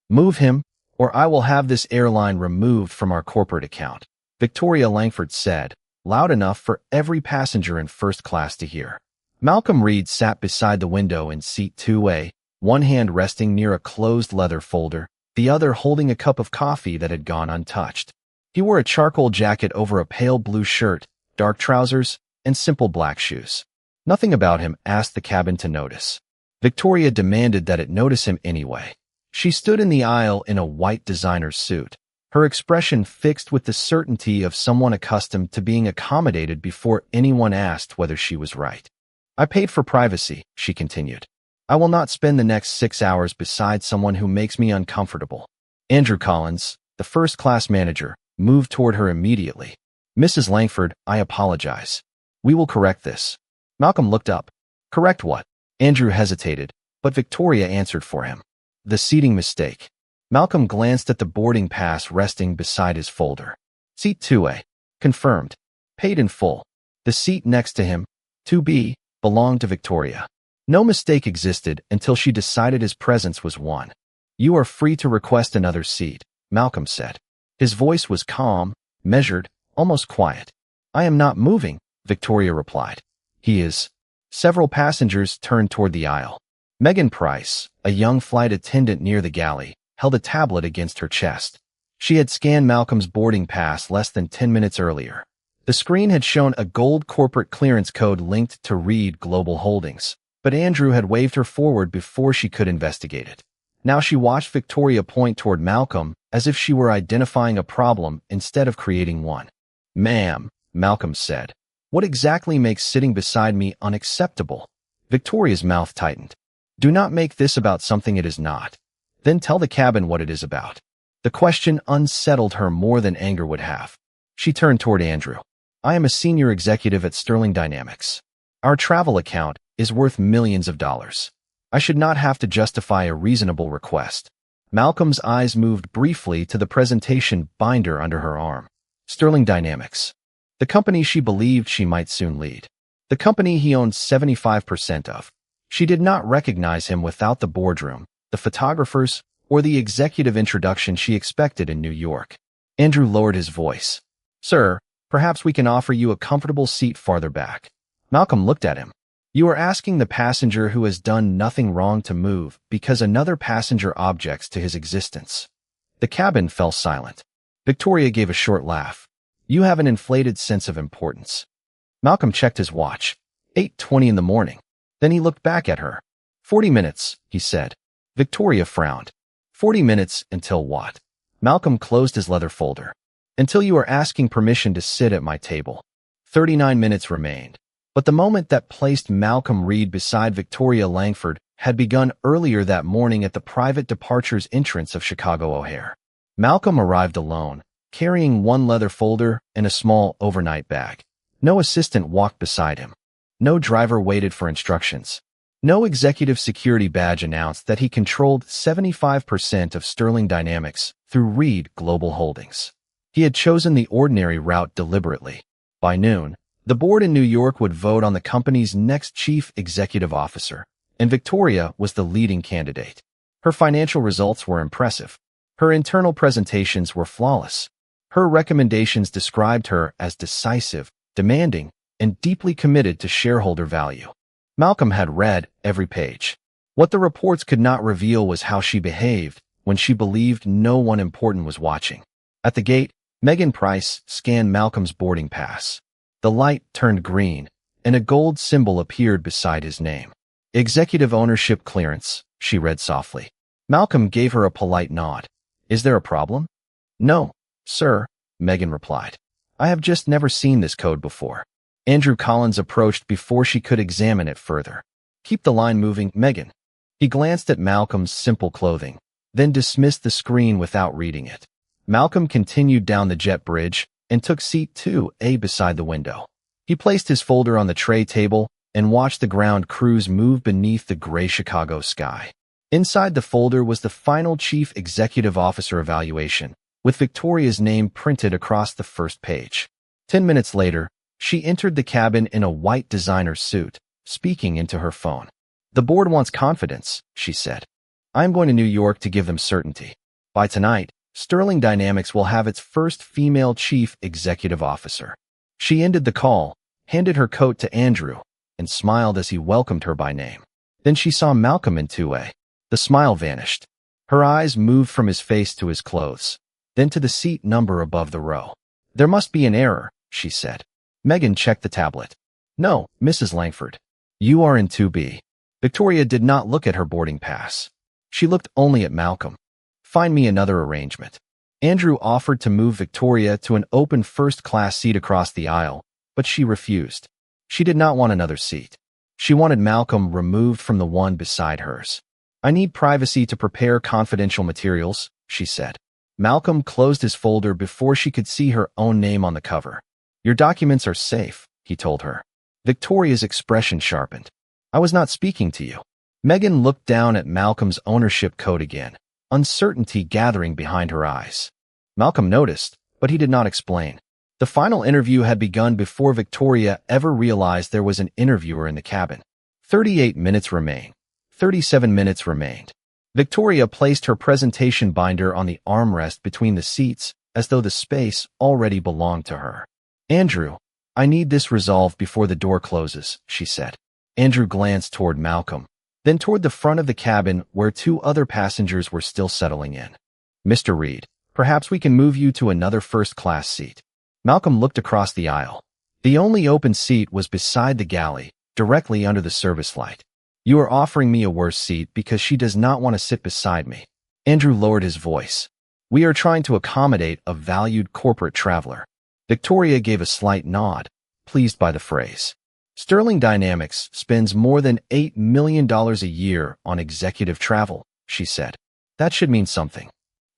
Move him, or I will have this airline removed from our corporate account, Victoria Langford said, loud enough for every passenger in first class to hear. Malcolm Reed sat beside the window in seat 2A, one hand resting near a closed leather folder, the other holding a cup of coffee that had gone untouched. He wore a charcoal jacket over a pale blue shirt, dark trousers, and simple black shoes. Nothing about him asked the cabin to notice. Victoria demanded that it notice him anyway. She stood in the aisle in a white designer suit, her expression fixed with the certainty of someone accustomed to being accommodated before anyone asked whether she was right. I paid for privacy, she continued. I will not spend the next 6 hours beside someone who makes me uncomfortable. Andrew Collins, the first-class manager, moved toward her immediately. Mrs. Langford, I apologize. We will correct this. Malcolm looked up. Correct what? Andrew hesitated, but Victoria answered for him. The seating mistake. Malcolm glanced at the boarding pass resting beside his folder. Seat 2A. Confirmed. Paid in full. The seat next to him, 2B, belonged to Victoria. No mistake existed until she decided his presence was one. You are free to request another seat, Malcolm said. His voice was calm, measured, almost quiet. I am not moving, Victoria replied. He is. Several passengers turned toward the aisle. Megan Price, a young flight attendant near the galley, held a tablet against her chest. She had scanned Malcolm's boarding pass less than 10 minutes earlier. The screen had shown a gold corporate clearance code linked to Reed Global Holdings, but Andrew had waved her forward before she could investigate it. Now she watched Victoria point toward Malcolm as if she were identifying a problem instead of creating one. Ma'am, Malcolm said, what exactly makes sitting beside me unacceptable? Victoria's mouth tightened. Do not make this about something it is not. Then tell the cabin what it is about. The question unsettled her more than anger would have. She turned toward Andrew. I am a senior executive at Sterling Dynamics. Our travel account is worth millions of dollars. I should not have to justify a reasonable request. Malcolm's eyes moved briefly to the presentation binder under her arm. Sterling Dynamics. The company she believed she might soon lead. The company he owned 75% of. She did not recognize him without the boardroom, the photographers, or the executive introduction she expected in New York. Andrew lowered his voice. Sir, perhaps we can offer you a comfortable seat farther back. Malcolm looked at him. You are asking the passenger who has done nothing wrong to move because another passenger objects to his existence. The cabin fell silent. Victoria gave a short laugh. You have an inflated sense of importance. Malcolm checked his watch. 8:20 in the morning. Then he looked back at her. 40 minutes, he said. Victoria frowned. 40 minutes until what? Malcolm closed his leather folder. Until you are asking permission to sit at my table. 39 minutes remained. But the moment that placed Malcolm Reed beside Victoria Langford had begun earlier that morning at the private departures entrance of Chicago O'Hare. Malcolm arrived alone, carrying one leather folder and a small overnight bag. No assistant walked beside him. No driver waited for instructions. No executive security badge announced that he controlled 75% of Sterling Dynamics through Reed Global Holdings. He had chosen the ordinary route deliberately. By noon, the board in New York would vote on the company's next chief executive officer, and Victoria was the leading candidate. Her financial results were impressive. Her internal presentations were flawless. Her recommendations described her as decisive, demanding, and deeply committed to shareholder value. Malcolm had read every page. What the reports could not reveal was how she behaved when she believed no one important was watching. At the gate, Megan Price scanned Malcolm's boarding pass. The light turned green, and a gold symbol appeared beside his name. Executive ownership clearance, she read softly. Malcolm gave her a polite nod. Is there a problem? No, sir, Megan replied. I have just never seen this code before. Andrew Collins approached before she could examine it further. Keep the line moving, Megan. He glanced at Malcolm's simple clothing, then dismissed the screen without reading it. Malcolm continued down the jet bridge and took seat 2A beside the window. He placed his folder on the tray table and watched the ground crews move beneath the gray Chicago sky. Inside the folder was the final Chief Executive Officer evaluation, with Victoria's name printed across the first page. 10 minutes later, she entered the cabin in a white designer suit, speaking into her phone. The board wants confidence, she said. I am going to New York to give them certainty. By tonight, Sterling Dynamics will have its first female chief executive officer. She ended the call, handed her coat to Andrew, and smiled as he welcomed her by name. Then she saw Malcolm in 2A. The smile vanished. Her eyes moved from his face to his clothes, then to the seat number above the row. There must be an error, she said. Megan checked the tablet. No, Mrs. Langford. You are in 2B. Victoria did not look at her boarding pass. She looked only at Malcolm. Find me another arrangement. Andrew offered to move Victoria to an open first-class seat across the aisle, but she refused. She did not want another seat. She wanted Malcolm removed from the one beside hers. I need privacy to prepare confidential materials, she said. Malcolm closed his folder before she could see her own name on the cover. Your documents are safe, he told her. Victoria's expression sharpened. I was not speaking to you. Megan looked down at Malcolm's ownership code again, uncertainty gathering behind her eyes. Malcolm noticed, but he did not explain. The final interview had begun before Victoria ever realized there was an interviewer in the cabin. 38 minutes remained. 37 minutes remained. Victoria placed her presentation binder on the armrest between the seats as though the space already belonged to her. Andrew, I need this resolved before the door closes, she said. Andrew glanced toward Malcolm, then toward the front of the cabin where 2 other passengers were still settling in. Mr. Reed, perhaps we can move you to another first-class seat. Malcolm looked across the aisle. The only open seat was beside the galley, directly under the service light. You are offering me a worse seat because she does not want to sit beside me. Andrew lowered his voice. We are trying to accommodate a valued corporate traveler. Victoria gave a slight nod, pleased by the phrase. Sterling Dynamics spends more than $8 million a year on executive travel, she said. That should mean something.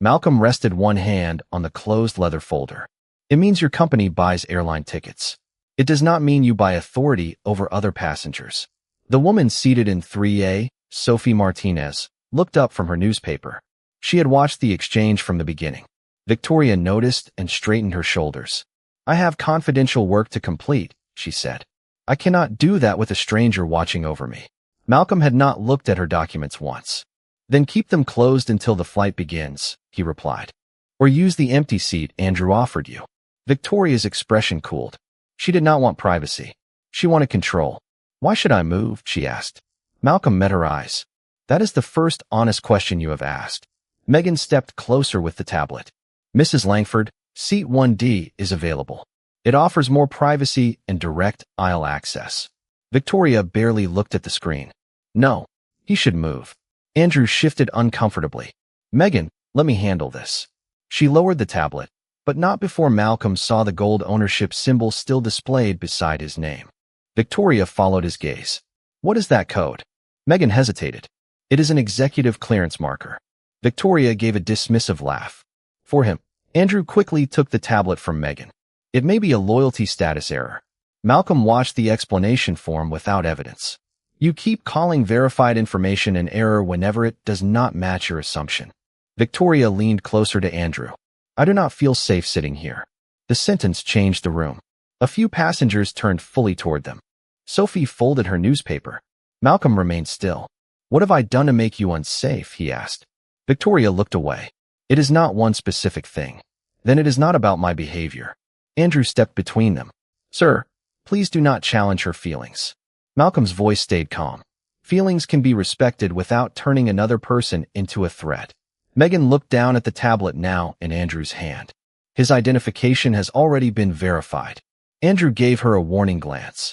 Malcolm rested one hand on the closed leather folder. It means your company buys airline tickets. It does not mean you buy authority over other passengers. The woman seated in 3A, Sophie Martinez, looked up from her newspaper. She had watched the exchange from the beginning. Victoria noticed and straightened her shoulders. I have confidential work to complete, she said. I cannot do that with a stranger watching over me. Malcolm had not looked at her documents once. Then keep them closed until the flight begins, he replied. Or use the empty seat Andrew offered you. Victoria's expression cooled. She did not want privacy. She wanted control. Why should I move? She asked. Malcolm met her eyes. That is the first honest question you have asked. Megan stepped closer with the tablet. Mrs. Langford, seat 1D is available. It offers more privacy and direct aisle access. Victoria barely looked at the screen. No, he should move. Andrew shifted uncomfortably. Megan, let me handle this. She lowered the tablet, but not before Malcolm saw the gold ownership symbol still displayed beside his name. Victoria followed his gaze. What is that code? Megan hesitated. It is an executive clearance marker. Victoria gave a dismissive laugh. For him, Andrew quickly took the tablet from Megan. It may be a loyalty status error. Malcolm watched the explanation form without evidence. You keep calling verified information an error whenever it does not match your assumption. Victoria leaned closer to Andrew. I do not feel safe sitting here. The sentence changed the room. A few passengers turned fully toward them. Sophie folded her newspaper. Malcolm remained still. What have I done to make you unsafe? He asked. Victoria looked away. It is not one specific thing. Then it is not about my behavior. Andrew stepped between them. Sir, please do not challenge her feelings. Malcolm's voice stayed calm. Feelings can be respected without turning another person into a threat. Megan looked down at the tablet now in Andrew's hand. His identification has already been verified. Andrew gave her a warning glance.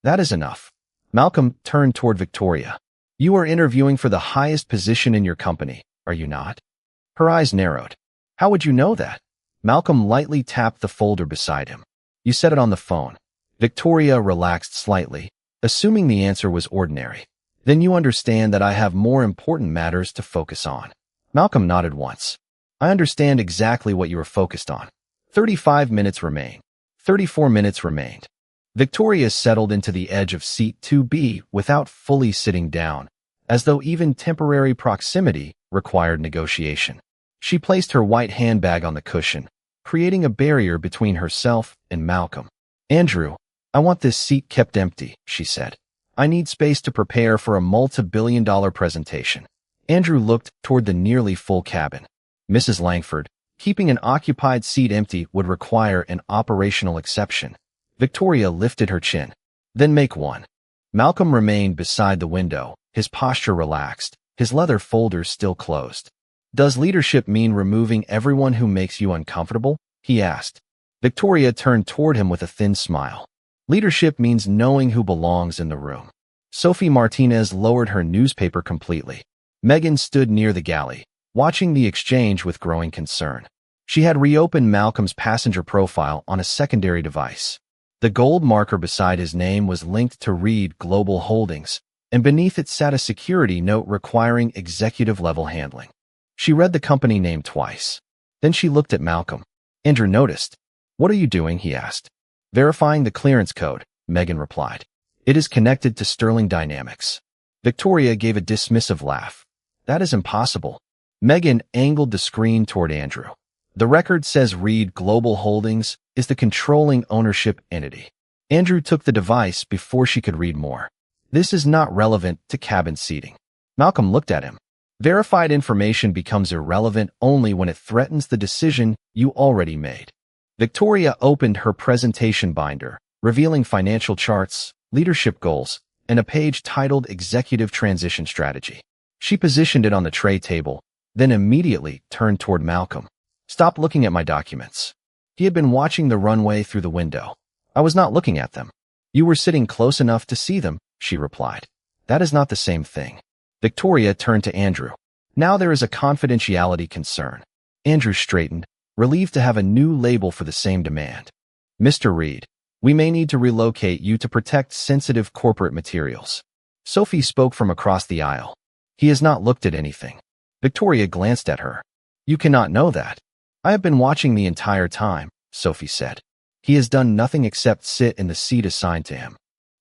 That is enough. Malcolm turned toward Victoria. You are interviewing for the highest position in your company, are you not? Her eyes narrowed. How would you know that? Malcolm lightly tapped the folder beside him. You said it on the phone. Victoria relaxed slightly, assuming the answer was ordinary. Then you understand that I have more important matters to focus on. Malcolm nodded once. I understand exactly what you are focused on. 35 minutes remain. 34 minutes remained. Victoria settled into the edge of seat 2B without fully sitting down, as though even temporary proximity required negotiation. She placed her white handbag on the cushion, creating a barrier between herself and Malcolm. Andrew, I want this seat kept empty, she said. I need space to prepare for a multi-billion-dollar presentation. Andrew looked toward the nearly full cabin. Mrs. Langford, keeping an occupied seat empty would require an operational exception. Victoria lifted her chin. Then make one. Malcolm remained beside the window, his posture relaxed, his leather folders still closed. Does leadership mean removing everyone who makes you uncomfortable? He asked. Victoria turned toward him with a thin smile. Leadership means knowing who belongs in the room. Sophie Martinez lowered her newspaper completely. Megan stood near the galley, watching the exchange with growing concern. She had reopened Malcolm's passenger profile on a secondary device. The gold marker beside his name was linked to Reed Global Holdings, and beneath it sat a security note requiring executive-level handling. She read the company name twice. Then she looked at Malcolm. Andrew noticed. What are you doing? He asked. Verifying the clearance code, Megan replied. It is connected to Sterling Dynamics. Victoria gave a dismissive laugh. That is impossible. Megan angled the screen toward Andrew. The record says Reed Global Holdings is the controlling ownership entity. Andrew took the device before she could read more. This is not relevant to cabin seating. Malcolm looked at him. Verified information becomes irrelevant only when it threatens the decision you already made. Victoria opened her presentation binder, revealing financial charts, leadership goals, and a page titled Executive Transition Strategy. She positioned it on the tray table, then immediately turned toward Malcolm. Stop looking at my documents. He had been watching the runway through the window. I was not looking at them. You were sitting close enough to see them, she replied. That is not the same thing. Victoria turned to Andrew. Now there is a confidentiality concern. Andrew straightened, relieved to have a new label for the same demand. Mr. Reed, we may need to relocate you to protect sensitive corporate materials. Sophie spoke from across the aisle. He has not looked at anything. Victoria glanced at her. You cannot know that. I have been watching the entire time, Sophie said. He has done nothing except sit in the seat assigned to him.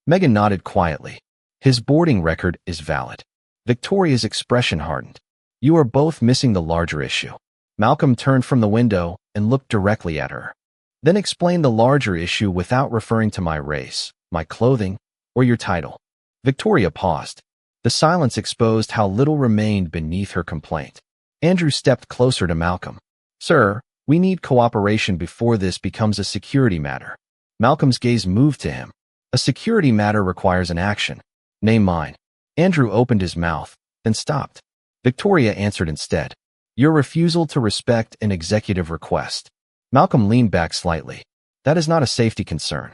Megan nodded quietly. His boarding record is valid. Victoria's expression hardened. You are both missing the larger issue. Malcolm turned from the window and looked directly at her. Then explain the larger issue without referring to my race, my clothing, or your title. Victoria paused. The silence exposed how little remained beneath her complaint. Andrew stepped closer to Malcolm. Sir, we need cooperation before this becomes a security matter. Malcolm's gaze moved to him. A security matter requires an action. Name mine. Andrew opened his mouth, then stopped. Victoria answered instead. Your refusal to respect an executive request. Malcolm leaned back slightly. That is not a safety concern.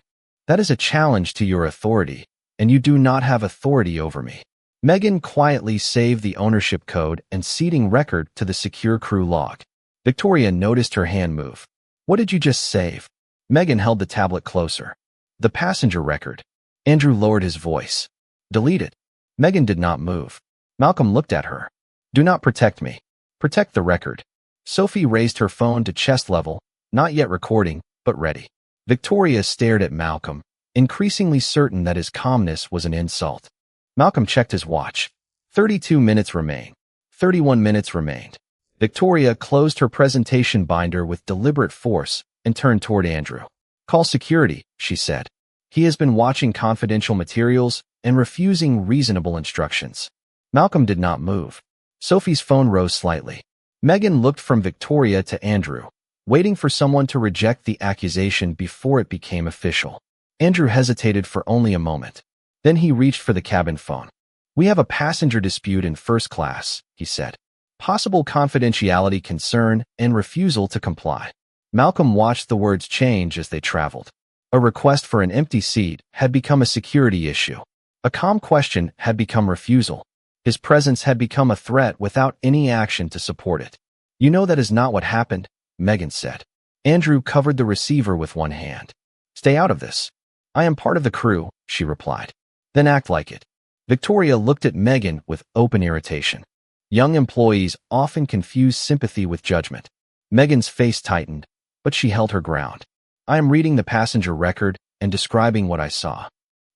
That is a challenge to your authority, and you do not have authority over me. Megan quietly saved the ownership code and seating record to the secure crew log. Victoria noticed her hand move. What did you just save? Megan held the tablet closer. The passenger record. Andrew lowered his voice. Delete it. Megan did not move. Malcolm looked at her. Do not protect me. Protect the record. Sophie raised her phone to chest level, not yet recording, but ready. Victoria stared at Malcolm, increasingly certain that his calmness was an insult. Malcolm checked his watch. 32 minutes remain. 31 minutes remained. Victoria closed her presentation binder with deliberate force and turned toward Andrew. Call security, she said. He has been watching confidential materials and refusing reasonable instructions. Malcolm did not move. Sophie's phone rose slightly. Megan looked from Victoria to Andrew, waiting for someone to reject the accusation before it became official. Andrew hesitated for only a moment. Then he reached for the cabin phone. We have a passenger dispute in first class, he said. Possible confidentiality concern and refusal to comply. Malcolm watched the words change as they traveled. A request for an empty seat had become a security issue. A calm question had become refusal. His presence had become a threat without any action to support it. You know that is not what happened, Megan said. Andrew covered the receiver with one hand. Stay out of this. I am part of the crew, she replied. Then act like it. Victoria looked at Megan with open irritation. Young employees often confuse sympathy with judgment. Megan's face tightened, but she held her ground. I am reading the passenger record and describing what I saw.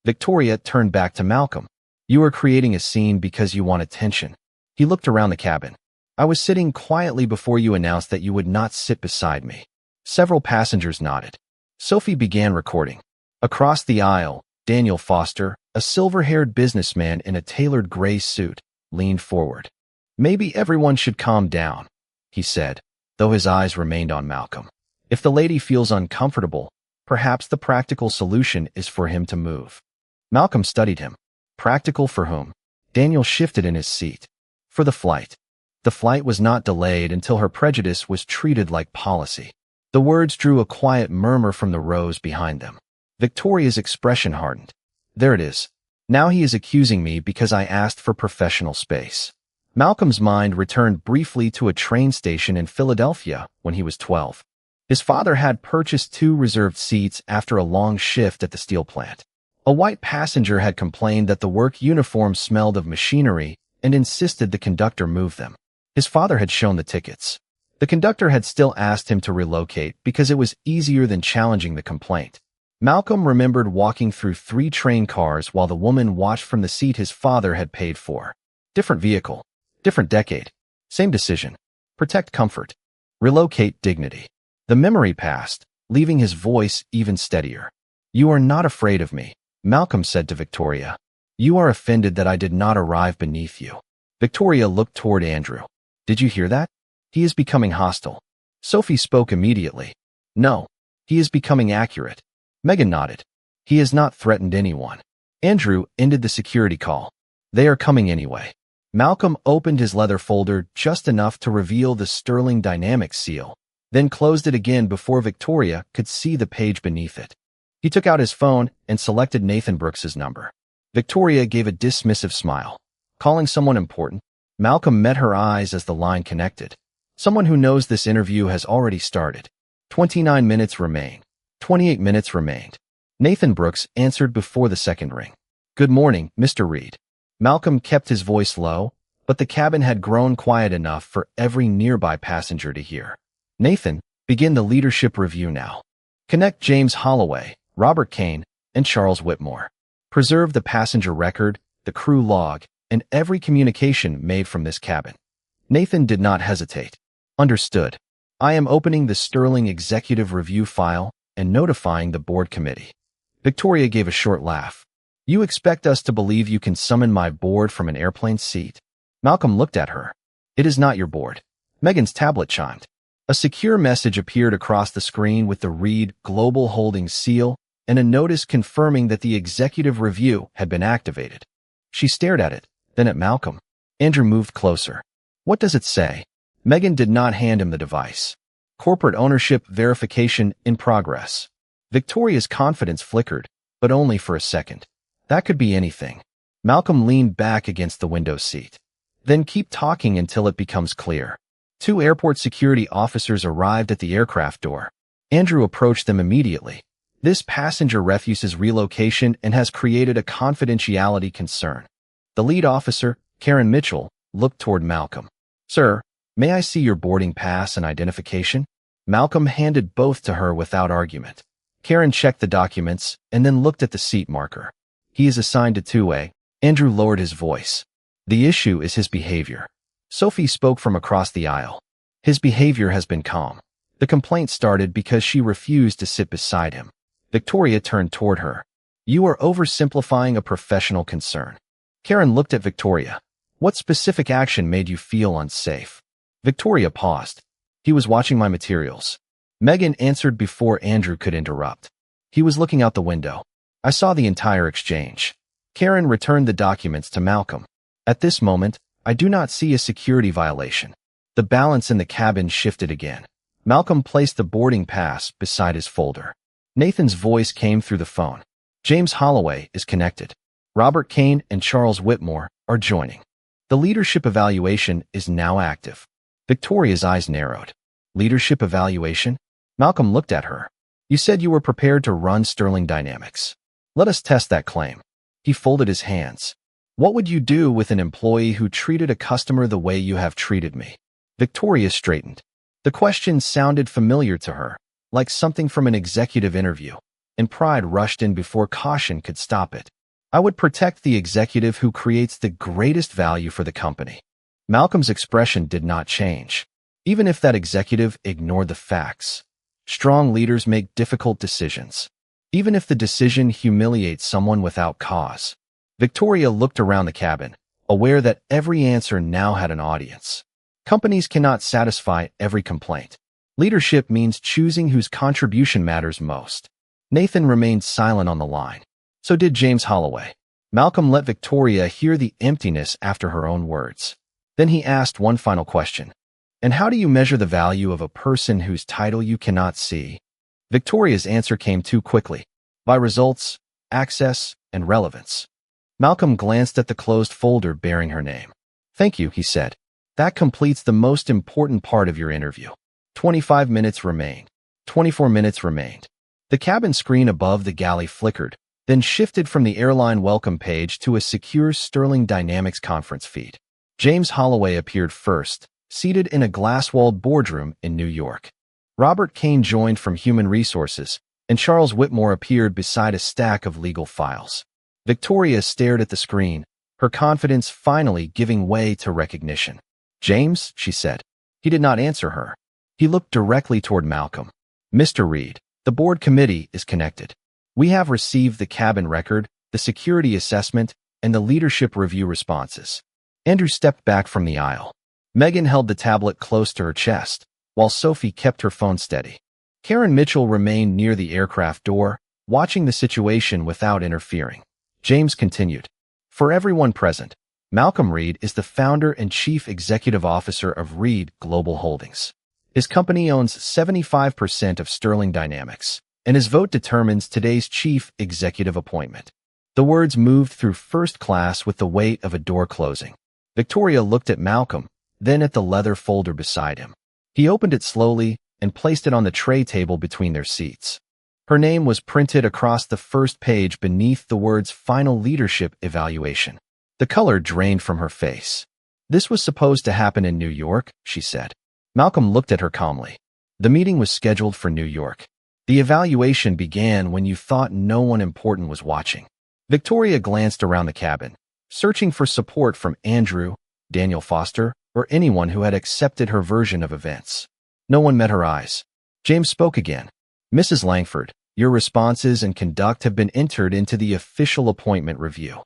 Victoria turned back to Malcolm. You are creating a scene because you want attention. He looked around the cabin. I was sitting quietly before you announced that you would not sit beside me. Several passengers nodded. Sophie began recording. Across the aisle, Daniel Foster, a silver-haired businessman in a tailored gray suit, leaned forward. Maybe everyone should calm down, he said, though his eyes remained on Malcolm. If the lady feels uncomfortable, perhaps the practical solution is for him to move. Malcolm studied him. Practical for whom? Daniel shifted in his seat. For the flight. The flight was not delayed until her prejudice was treated like policy. The words drew a quiet murmur from the rows behind them. Victoria's expression hardened. There it is. Now he is accusing me because I asked for professional space. Malcolm's mind returned briefly to a train station in Philadelphia when he was 12. His father had purchased 2 reserved seats after a long shift at the steel plant. A white passenger had complained that the work uniform smelled of machinery and insisted the conductor move them. His father had shown the tickets. The conductor had still asked him to relocate because it was easier than challenging the complaint. Malcolm remembered walking through 3 train cars while the woman watched from the seat his father had paid for. Different vehicle, different decade, same decision. Protect comfort. Relocate dignity. The memory passed, leaving his voice even steadier. You are not afraid of me, Malcolm said to Victoria. You are offended that I did not arrive beneath you. Victoria looked toward Andrew. Did you hear that? He is becoming hostile. Sophie spoke immediately. No, he is becoming accurate. Megan nodded. He has not threatened anyone. Andrew ended the security call. They are coming anyway. Malcolm opened his leather folder just enough to reveal the Sterling Dynamics seal, then closed it again before Victoria could see the page beneath it. He took out his phone and selected Nathan Brooks's number. Victoria gave a dismissive smile. Calling someone important? Malcolm met her eyes as the line connected. Someone who knows this interview has already started. 29 minutes remain. 28 minutes remained. Nathan Brooks answered before the second ring. Good morning, Mr. Reed. Malcolm kept his voice low, but the cabin had grown quiet enough for every nearby passenger to hear. Nathan, begin the leadership review now. Connect James Holloway, Robert Kane, and Charles Whitmore. Preserve the passenger record, the crew log, and every communication made from this cabin. Nathan did not hesitate. Understood. I am opening the Sterling Executive Review file and notifying the board committee. Victoria gave a short laugh. You expect us to believe you can summon my board from an airplane seat? Malcolm looked at her. It is not your board. Megan's tablet chimed. A secure message appeared across the screen with the Reed Global Holdings seal and a notice confirming that the executive review had been activated. She stared at it, then at Malcolm. Andrew moved closer. What does it say? Megan did not hand him the device. Corporate ownership verification in progress. Victoria's confidence flickered, but only for a second. That could be anything. Malcolm leaned back against the window seat. Then keep talking until it becomes clear. 2 airport security officers arrived at the aircraft door. Andrew approached them immediately. This passenger refuses relocation and has created a confidentiality concern. The lead officer, Karen Mitchell, looked toward Malcolm. Sir, may I see your boarding pass and identification? Malcolm handed both to her without argument. Karen checked the documents and then looked at the seat marker. He is assigned to 2A. Andrew lowered his voice. The issue is his behavior. Sophie spoke from across the aisle. His behavior has been calm. The complaint started because she refused to sit beside him. Victoria turned toward her. You are oversimplifying a professional concern. Karen looked at Victoria. What specific action made you feel unsafe? Victoria paused. He was watching my materials. Megan answered before Andrew could interrupt. He was looking out the window. I saw the entire exchange. Karen returned the documents to Malcolm. At this moment, I do not see a security violation. The balance in the cabin shifted again. Malcolm placed the boarding pass beside his folder. Nathan's voice came through the phone. James Holloway is connected. Robert Kane and Charles Whitmore are joining. The leadership evaluation is now active. Victoria's eyes narrowed. Leadership evaluation? Malcolm looked at her. You said you were prepared to run Sterling Dynamics. Let us test that claim. He folded his hands. What would you do with an employee who treated a customer the way you have treated me? Victoria straightened. The question sounded familiar to her, like something from an executive interview, and pride rushed in before caution could stop it. I would protect the executive who creates the greatest value for the company. Malcolm's expression did not change, even if that executive ignored the facts. Strong leaders make difficult decisions, even if the decision humiliates someone without cause. Victoria looked around the cabin. aware that every answer now had an audience. Companies cannot satisfy every complaint. Leadership means choosing whose contribution matters most. Nathan remained silent on the line. So did James Holloway. Malcolm let Victoria hear the emptiness after her own words. Then he asked one final question. And how do you measure the value of a person whose title you cannot see? Victoria's answer came too quickly. By results, access, and relevance. Malcolm glanced at the closed folder bearing her name. Thank you, he said. That completes the most important part of your interview. 25 minutes remained. 24 minutes remained. The cabin screen above the galley flickered, then shifted from the airline welcome page to a secure Sterling Dynamics conference feed. James Holloway appeared first, seated in a glass-walled boardroom in New York. Robert Kane joined from Human Resources, and Charles Whitmore appeared beside a stack of legal files. Victoria stared at the screen, her confidence finally giving way to recognition. James, she said. He did not answer her. He looked directly toward Malcolm. Mr. Reed, the board committee is connected. We have received the cabin record, the security assessment, and the leadership review responses. Andrew stepped back from the aisle. Megan held the tablet close to her chest, while Sophie kept her phone steady. Karen Mitchell remained near the aircraft door, watching the situation without interfering. James continued. For everyone present, Malcolm Reed is the founder and chief executive officer of Reed Global Holdings. His company owns 75% of Sterling Dynamics, and his vote determines today's chief executive appointment. The words moved through first class with the weight of a door closing. Victoria looked at Malcolm, then at the leather folder beside him. He opened it slowly and placed it on the tray table between their seats. Her name was printed across the first page beneath the words Final Leadership Evaluation. The color drained from her face. This was supposed to happen in New York, she said. Malcolm looked at her calmly. The meeting was scheduled for New York. The evaluation began when you thought no one important was watching. Victoria glanced around the cabin, searching for support from Andrew, Daniel Foster, or anyone who had accepted her version of events. No one met her eyes. James spoke again. Mrs. Langford, your responses and conduct have been entered into the official appointment review.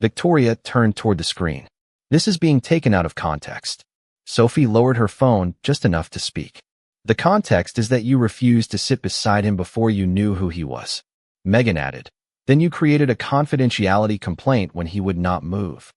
Victoria turned toward the screen. This is being taken out of context. Sophie lowered her phone just enough to speak. The context is that you refused to sit beside him before you knew who he was. Megan added. Then you created a confidentiality complaint when he would not move.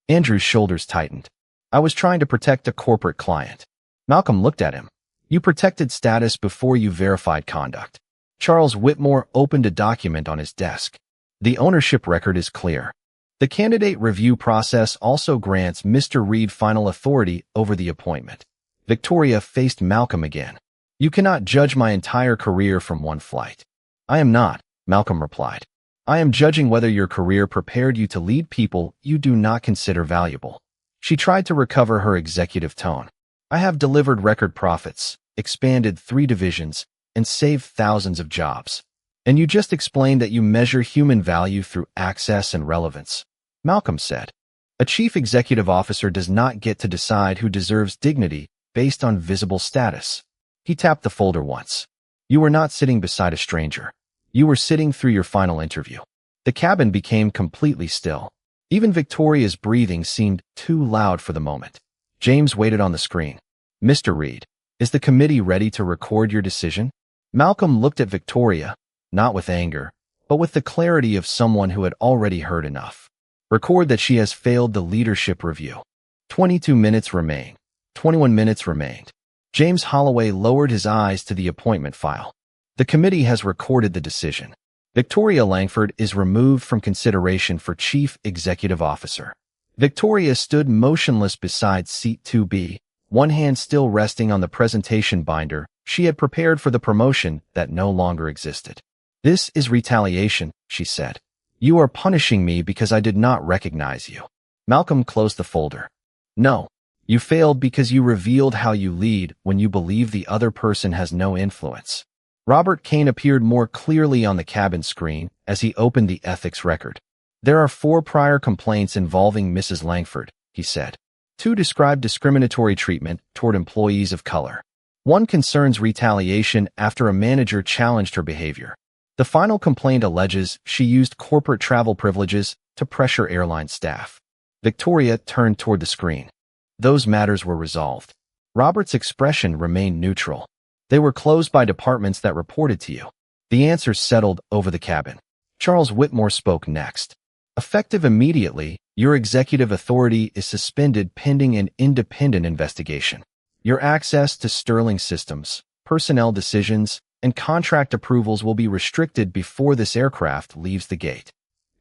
Andrew's shoulders tightened. I was trying to protect a corporate client. Malcolm looked at him. You protected status before you verified conduct. Charles Whitmore opened a document on his desk. The ownership record is clear. The candidate review process also grants Mr. Reed final authority over the appointment. Victoria faced Malcolm again. You cannot judge my entire career from one flight. I am not, Malcolm replied. I am judging whether your career prepared you to lead people you do not consider valuable. She tried to recover her executive tone. I have delivered record profits, expanded 3 divisions, and saved thousands of jobs. And you just explained that you measure human value through access and relevance. Malcolm said, a chief executive officer does not get to decide who deserves dignity based on visible status. He tapped the folder once. You were not sitting beside a stranger. You were sitting through your final interview. The cabin became completely still. Even Victoria's breathing seemed too loud for the moment. James waited on the screen. Mr. Reed, is the committee ready to record your decision? Malcolm looked at Victoria, not with anger, but with the clarity of someone who had already heard enough. Record that she has failed the leadership review. 22 minutes remain. 21 minutes remained. James Holloway lowered his eyes to the appointment file. The committee has recorded the decision. Victoria Langford is removed from consideration for Chief Executive Officer. Victoria stood motionless beside seat 2B, one hand still resting on the presentation binder she had prepared for the promotion that no longer existed. This is retaliation, she said. You are punishing me because I did not recognize you. Malcolm closed the folder. No, you failed because you revealed how you lead when you believe the other person has no influence. Robert Kane appeared more clearly on the cabin screen as he opened the ethics record. There are 4 prior complaints involving Mrs. Langford, he said. 2 describe discriminatory treatment toward employees of color. 1 concerns retaliation after a manager challenged her behavior. The final complaint alleges she used corporate travel privileges to pressure airline staff. Victoria turned toward the screen. Those matters were resolved. Robert's expression remained neutral. They were closed by departments that reported to you. The answers settled over the cabin. Charles Whitmore spoke next. Effective immediately, your executive authority is suspended pending an independent investigation. Your access to Sterling systems, personnel decisions, and contract approvals will be restricted before this aircraft leaves the gate.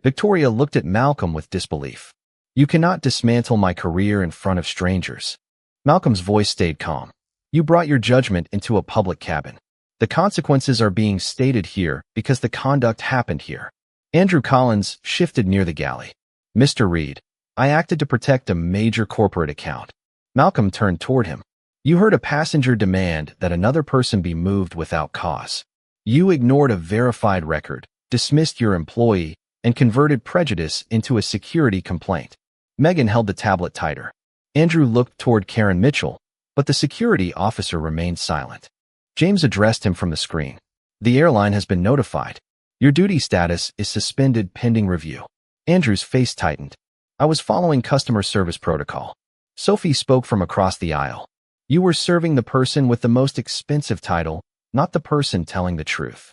Victoria looked at Malcolm with disbelief. You cannot dismantle my career in front of strangers. Malcolm's voice stayed calm. You brought your judgment into a public cabin. The consequences are being stated here because the conduct happened here. Andrew Collins shifted near the galley. Mr. Reed, I acted to protect a major corporate account. Malcolm turned toward him. You heard a passenger demand that another person be moved without cause. You ignored a verified record, dismissed your employee, and converted prejudice into a security complaint. Megan held the tablet tighter. Andrew looked toward Karen Mitchell, but the security officer remained silent. James addressed him from the screen. The airline has been notified. Your duty status is suspended pending review. Andrew's face tightened. I was following customer service protocol. Sophie spoke from across the aisle. You were serving the person with the most expensive title, not the person telling the truth.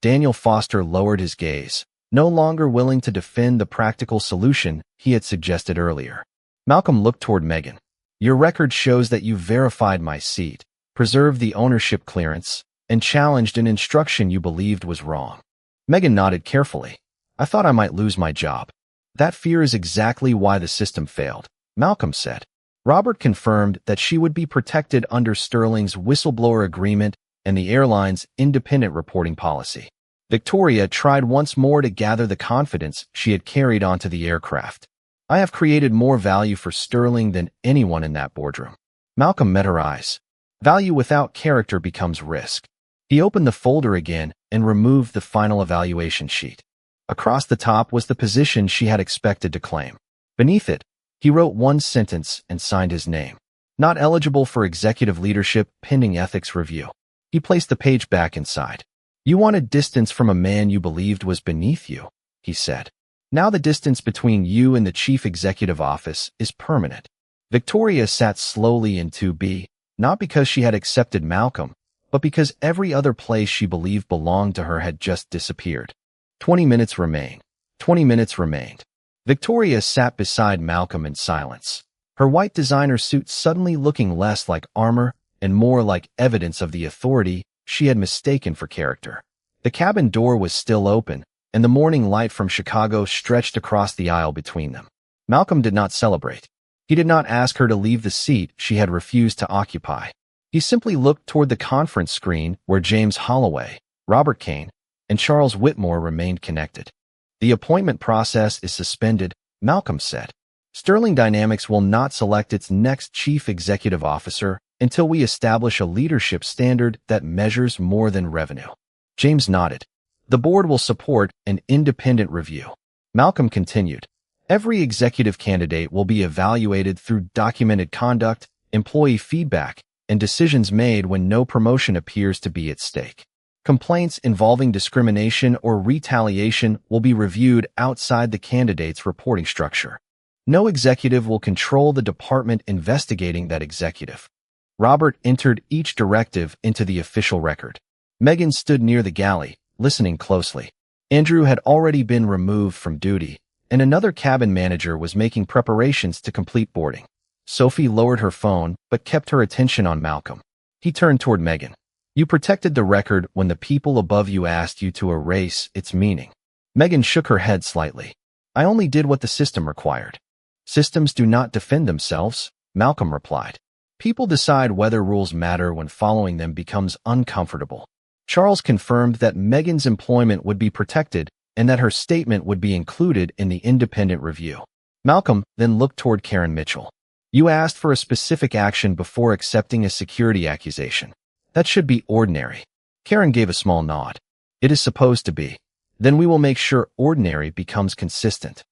Daniel Foster lowered his gaze, no longer willing to defend the practical solution he had suggested earlier. Malcolm looked toward Megan. Your record shows that you verified my seat, preserved the ownership clearance, and challenged an instruction you believed was wrong. Megan nodded carefully. I thought I might lose my job. That fear is exactly why the system failed, Malcolm said. Robert confirmed that she would be protected under Sterling's whistleblower agreement and the airline's independent reporting policy. Victoria tried once more to gather the confidence she had carried onto the aircraft. I have created more value for Sterling than anyone in that boardroom. Malcolm met her eyes. Value without character becomes risk. He opened the folder again and removed the final evaluation sheet. Across the top was the position she had expected to claim. Beneath it, he wrote one sentence and signed his name. Not eligible for executive leadership pending ethics review. He placed the page back inside. You wanted distance from a man you believed was beneath you, he said. Now the distance between you and the chief executive office is permanent. Victoria sat slowly in 2B, not because she had accepted Malcolm, but because every other place she believed belonged to her had just disappeared. 20 minutes remained. 20 minutes remained. Victoria sat beside Malcolm in silence, her white designer suit suddenly looking less like armor and more like evidence of the authority she had mistaken for character. The cabin door was still open, and the morning light from Chicago stretched across the aisle between them. Malcolm did not celebrate. He did not ask her to leave the seat she had refused to occupy. He simply looked toward the conference screen where James Holloway, Robert Kane, and Charles Whitmore remained connected. The appointment process is suspended, Malcolm said. Sterling Dynamics will not select its next chief executive officer until we establish a leadership standard that measures more than revenue. James nodded. The board will support an independent review. Malcolm continued. Every executive candidate will be evaluated through documented conduct, employee feedback, and decisions made when no promotion appears to be at stake. Complaints involving discrimination or retaliation will be reviewed outside the candidate's reporting structure. No executive will control the department investigating that executive. Robert entered each directive into the official record. Megan stood near the galley, listening closely. Andrew had already been removed from duty, and another cabin manager was making preparations to complete boarding. Sophie lowered her phone but kept her attention on Malcolm. He turned toward Megan. You protected the record when the people above you asked you to erase its meaning. Megan shook her head slightly. I only did what the system required. Systems do not defend themselves, Malcolm replied. People decide whether rules matter when following them becomes uncomfortable. Charles confirmed that Megan's employment would be protected and that her statement would be included in the independent review. Malcolm then looked toward Karen Mitchell. You asked for a specific action before accepting a security accusation. That should be ordinary. Karen gave a small nod. It is supposed to be. Then we will make sure ordinary becomes consistent.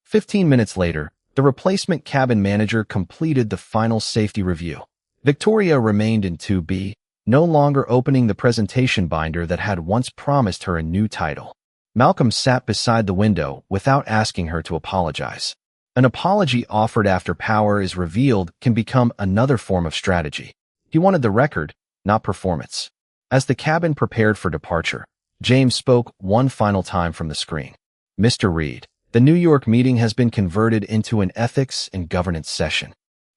15 minutes later, the replacement cabin manager completed the final safety review. Victoria remained in 2B, no longer opening the presentation binder that had once promised her a new title. Malcolm sat beside the window without asking her to apologize. An apology offered after power is revealed can become another form of strategy. He wanted the record, not performance. As the cabin prepared for departure, James spoke one final time from the screen. Mr. Reed, the New York meeting has been converted into an ethics and governance session.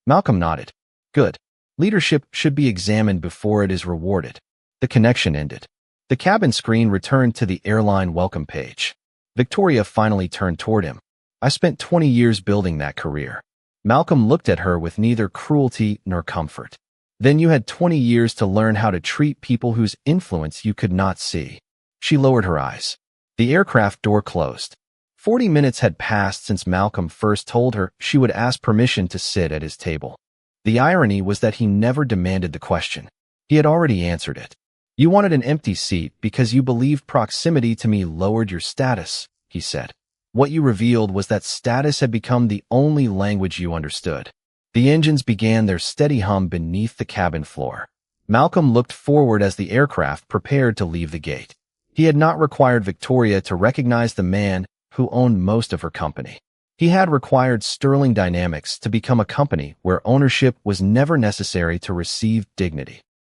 Malcolm nodded. Good. Leadership should be examined before it is rewarded. The connection ended. The cabin screen returned to the airline welcome page. Victoria finally turned toward him. I spent 20 years building that career. Malcolm looked at her with neither cruelty nor comfort. Then you had 20 years to learn how to treat people whose influence you could not see. She lowered her eyes. The aircraft door closed. 40 minutes had passed since Malcolm first told her she would ask permission to sit at his table. The irony was that he never demanded the question. He had already answered it. You wanted an empty seat because you believed proximity to me lowered your status, he said. What you revealed was that status had become the only language you understood. The engines began their steady hum beneath the cabin floor. Malcolm looked forward as the aircraft prepared to leave the gate. He had not required Victoria to recognize the man who owned most of her company. He had required Sterling Dynamics to become a company where ownership was never necessary to receive dignity.